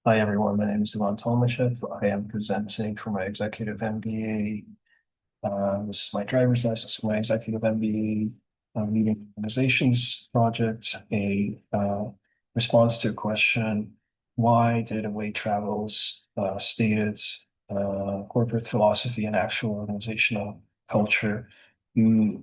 Hi everyone, my name is Ivan Tomashev. I am presenting for my executive MBA. This is my driver's license for my executive MBA leading organizations project, a response to a question, why did Away Travels stated corporate philosophy and actual organizational culture mm,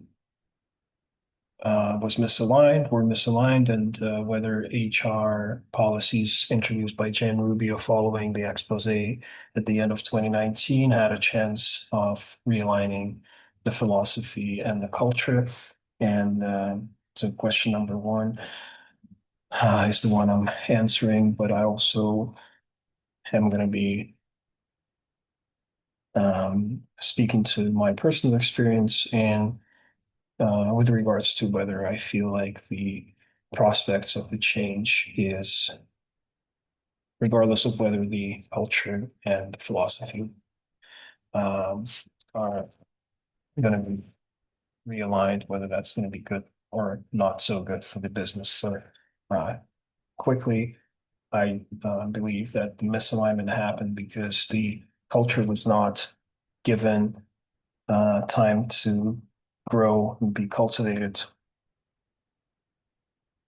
was misaligned, were misaligned, and whether HR policies introduced by Jan Rubio following the expose at the end of 2019 had a chance of realigning the philosophy and the culture. And so question number one is the one I'm answering, but I also am going to be speaking to my personal experience and with regards to whether I feel like the prospects of the change is, regardless of whether the culture and the philosophy um, are going to be realigned, whether that's going to be good or not so good for the business. So, uh, quickly, I believe that the misalignment happened because the culture was not given time to grow and be cultivated,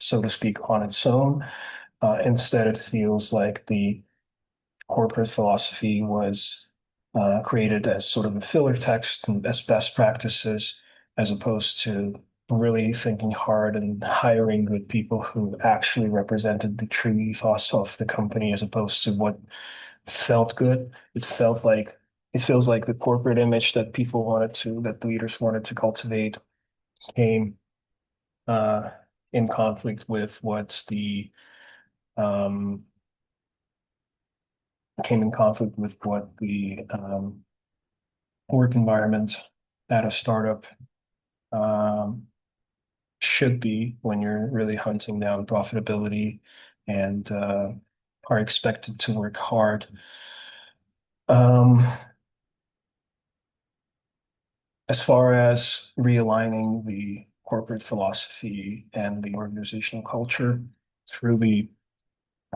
so to speak, on its own. Instead, it feels like the corporate philosophy was created as sort of a filler text and as best practices, as opposed to really thinking hard and hiring good people who actually represented the true ethos of the company, as opposed to what felt good. It feels like the corporate image that that the leaders wanted to cultivate came uh, in conflict with what's the um, came in conflict with what the work environment at a startup um, should be when you're really hunting down profitability and are expected to work hard. Um, as far as realigning the corporate philosophy and the organizational culture through the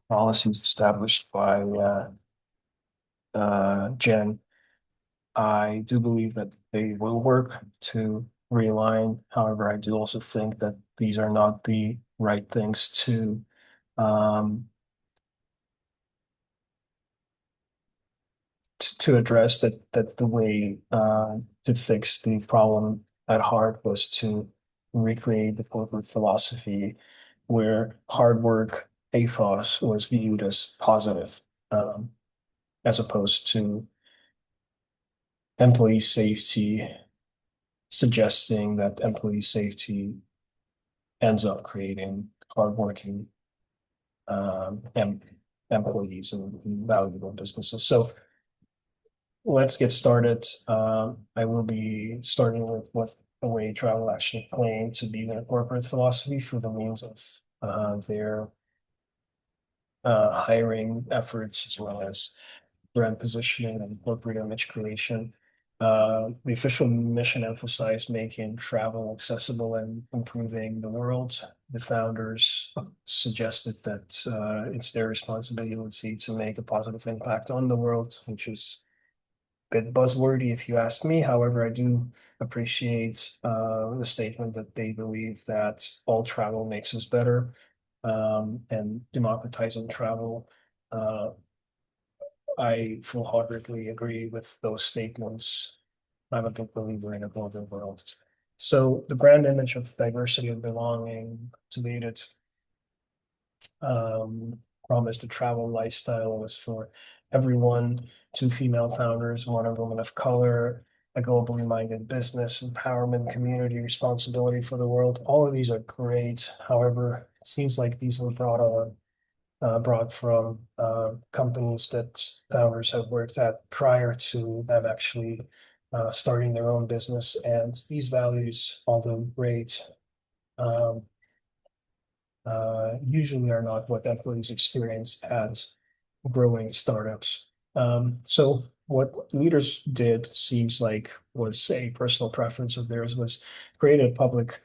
policies established by Jen, I do believe that they will work to realign. However, I do also think that these are not the right things um, to address. That the way to fix the problem at heart was to recreate the corporate philosophy where hard work ethos was viewed as positive, um, as opposed to employee safety, suggesting that employee safety ends up creating hardworking em employees and valuable businesses. So let's get started. I will be starting with what Away Travel actually claimed to be their corporate philosophy through the means of their hiring efforts, as well as brand positioning and corporate image creation. The official mission emphasized making travel accessible and improving the world. The founders suggested that it's their responsibility to make a positive impact on the world, which is a bit buzzwordy if you ask me. However, I do appreciate the statement that they believe that all travel makes us better, and democratizing travel. Uh, I full-heartedly agree with those statements. I'm a big believer in a global world. So the brand image of diversity and belonging cultivated um, promised a travel lifestyle was for everyone, two female founders, one a woman of color, a globally minded business, empowerment, community responsibility for the world. All of these are great. However, it seems like these were brought from companies that founders have worked at prior to them actually starting their own business. And these values, although great, um, usually are not what employees experience at growing startups. So what leaders did seems like was a personal preference of theirs was create a public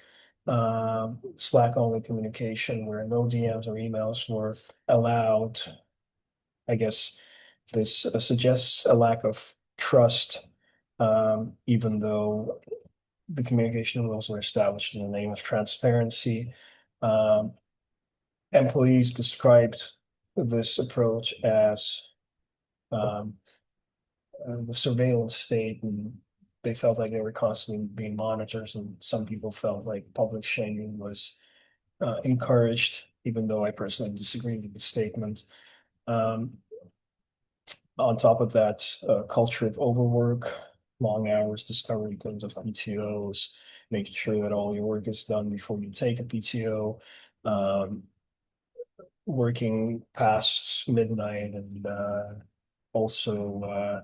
Slack only communication where no DMs or emails were allowed I guess this suggests a lack of trust, even though the communication rules were established in the name of transparency. Um, Employees described this approach as um, the surveillance state, and they felt like they were constantly being monitored, and some people felt like public shaming was encouraged, even though I personally disagree with the statement. Um, on top of that, culture of overwork, long hours, discovery terms of PTOs, making sure that all your work is done before you take a PTO, um, working past midnight, and also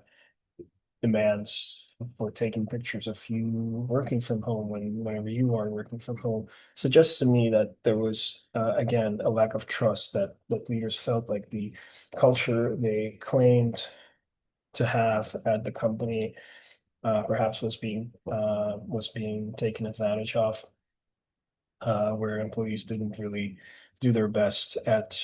demands for taking pictures of you working from home whenever you are working from home suggests to me that there was again a lack of trust that leaders felt like the culture they claimed to have at the company perhaps was being taken advantage of, where employees didn't really do their best at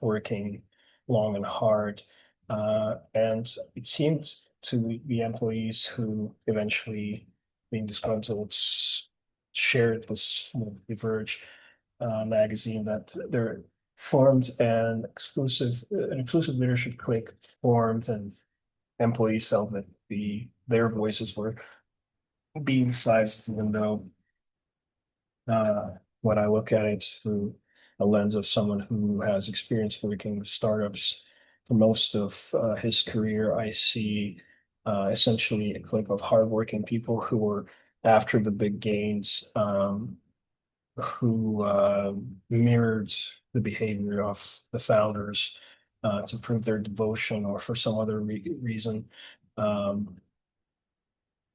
working long and hard. And it seemed to the employees who eventually, being disgruntled, shared this with The Verge magazine that there formed an exclusive leadership clique formed, and employees felt that their voices were being sized, even though uh, when I look at it through a lens of someone who has experience working with startups for most of his career, I see essentially a clique of hardworking people who were after the big gains, who mirrored the behavior of the founders to prove their devotion or for some other reason. Um,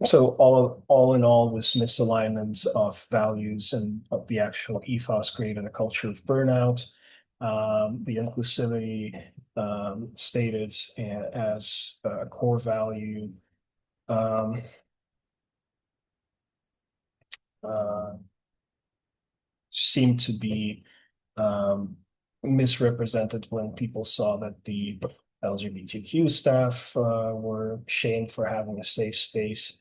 so all in all, this misalignment of values and of the actual ethos created a culture of burnout. The inclusivity stated as a core value um, uh, seemed to be um, misrepresented when people saw that the LGBTQ staff were shamed for having a safe space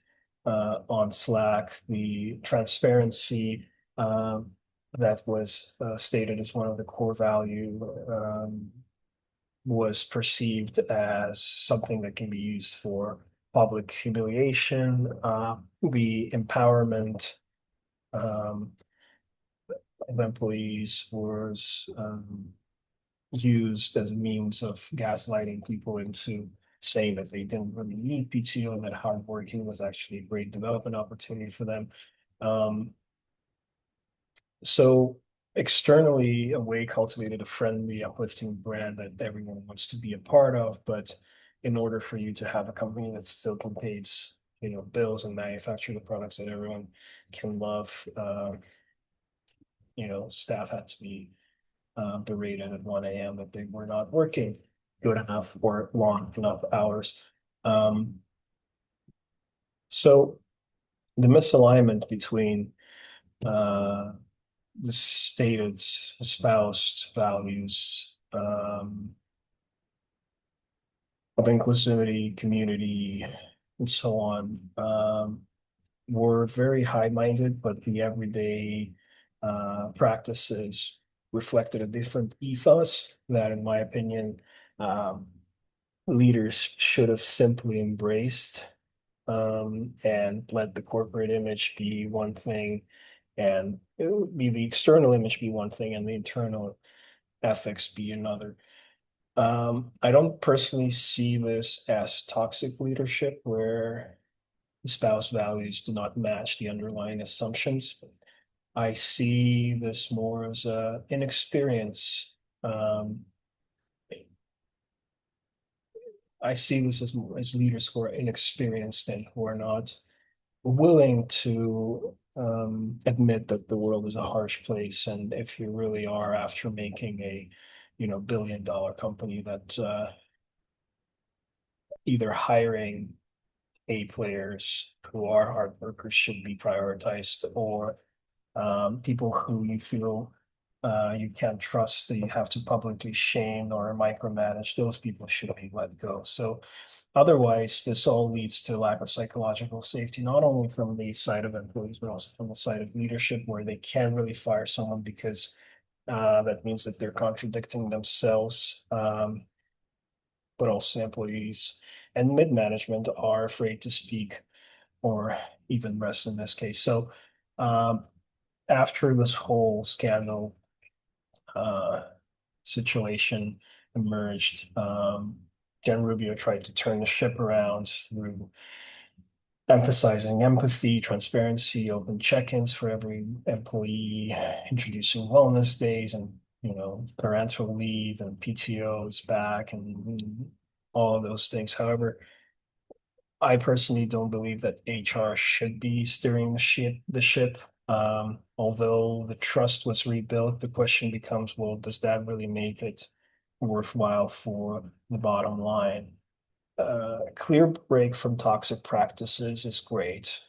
on Slack. The transparency that was stated as one of the core value was perceived as something that can be used for public humiliation. The empowerment um, of employees was used as a means of gaslighting people into saying that they didn't really need PTO and that hard working was actually a great development opportunity for them. Um, so externally, Away cultivated a friendly, uplifting brand that everyone wants to be a part of. But in order for you to have a company that still can pay its, bills and manufacture the products that everyone can love, staff had to be berated at 1 a.m. that they were not working good enough or long enough hours. Um, so the misalignment between the stated espoused values of inclusivity, community, and so on were very high-minded, but the everyday practices reflected a different ethos that, in my opinion, um, leaders should have simply embraced and let the corporate image be one thing, and it would be the external image be one thing, and the internal ethics be another. I don't personally see this as toxic leadership where the spouse values do not match the underlying assumptions. I see this more as a inexperience. Um, I see this as leaders who are inexperienced and who are not willing to admit that the world is a harsh place. And if you really are after making a, billion-dollar company, that either hiring A players who are hard workers should be prioritized, or people who you feel you can't trust, that you have to publicly shame or micromanage, those people should be let go. So otherwise, this all leads to lack of psychological safety, not only from the side of employees, but also from the side of leadership, where they can't really fire someone because that means that they're contradicting themselves. But also employees and mid-management are afraid to speak, or even rest in this case. So um, after this whole scandal uh, situation emerged, Jen Rubio tried to turn the ship around through emphasizing empathy, transparency, open check-ins for every employee, introducing wellness days and parental leave and PTOs back and all of those things. However, I personally don't believe that HR should be steering the ship. Although the trust was rebuilt, the question becomes, well, does that really make it worthwhile for the bottom line? Clear break from toxic practices is great.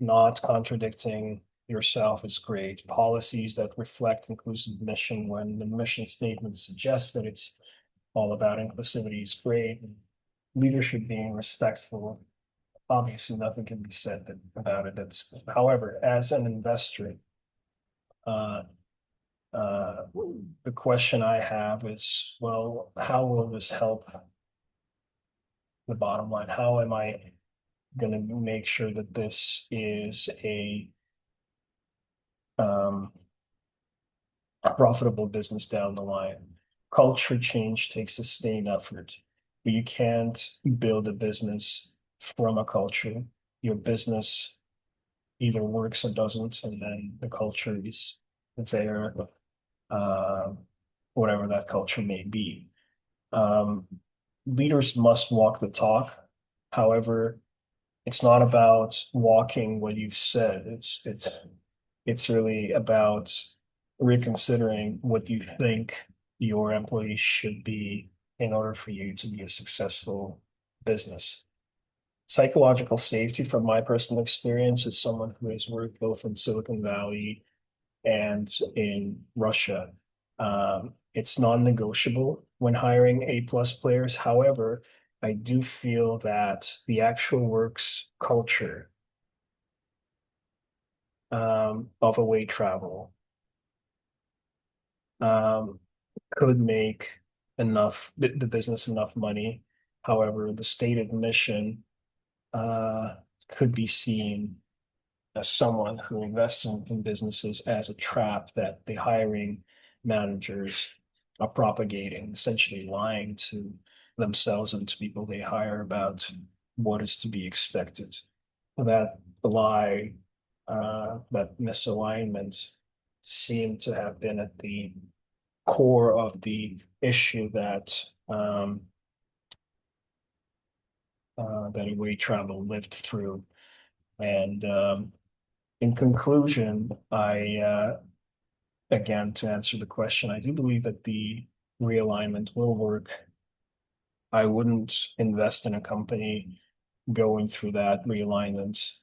Not contradicting yourself is great. Policies that reflect inclusive mission when the mission statement suggests that it's all about inclusivity is great. Leadership being respectful, obviously nothing can be said about it. However, as an investor, uh, uh, the question I have is, well, how will this help the bottom line? How am I going to make sure that this is um, a profitable business down the line? Culture change takes sustained effort, but you can't build a business from a culture. Your business either works or doesn't, and then the culture is there, uh, whatever that culture may be. Um, Leaders must walk the talk. However, it's not about walking what you've said. It's really about reconsidering what you think your employees should be in order for you to be a successful business. Psychological safety, from my personal experience, as someone who has worked both in Silicon Valley and in Russia, it's non-negotiable when hiring A-plus players. However, I do feel that the actual works culture of away travel um, could make the business enough money. However, the stated mission uh, could be seen as someone who invests in businesses as a trap that the hiring managers are propagating, essentially lying to themselves and to people they hire about what is to be expected. That lie, that misalignment seemed to have been at the core of the issue that away travel lived through. And in conclusion, again, to answer the question, I do believe that the realignment will work. I wouldn't invest in a company going through that realignment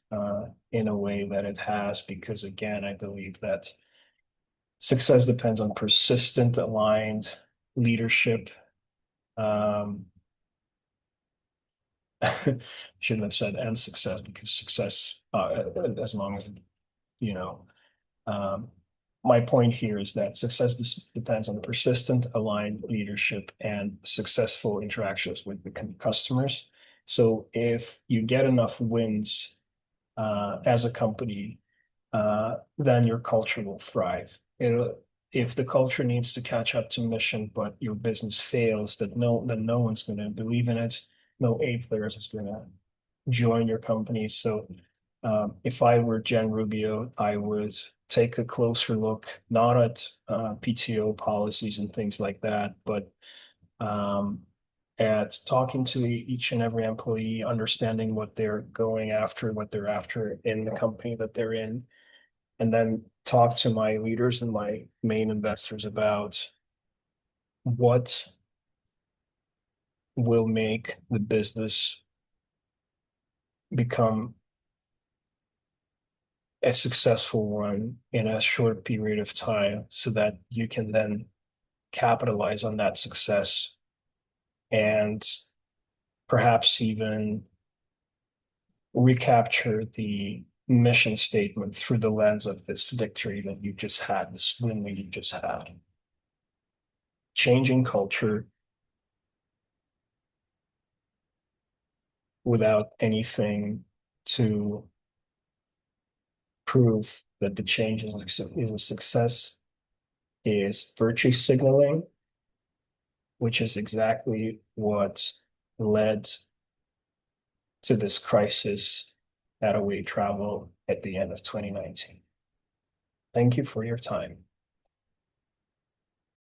in a way that it has, because again, I believe that success depends on persistent, aligned leadership. Um, shouldn't have said and success, because success, as long as, you know, um, my point here is that success depends on persistent, aligned leadership and successful interactions with the customers. So if you get enough wins as a company, then your culture will thrive. If the culture needs to catch up to mission, but your business fails, then no one's going to believe in it. No A players is going to join your company. So if I were Jen Rubio, I would take a closer look, not at PTO policies and things like that, but um, at talking to each and every employee, understanding what they're going after, what they're after in the company that they're in, and then talk to my leaders and my main investors about what will make the business become a successful one in a short period of time so that you can then capitalize on that success and perhaps even recapture the mission statement through the lens of this victory that you just had, this win that you just had. Changing culture without anything to prove that the change is a success is virtue signaling, which is exactly what led to this crisis at Away Travel at the end of 2019. Thank you for your time.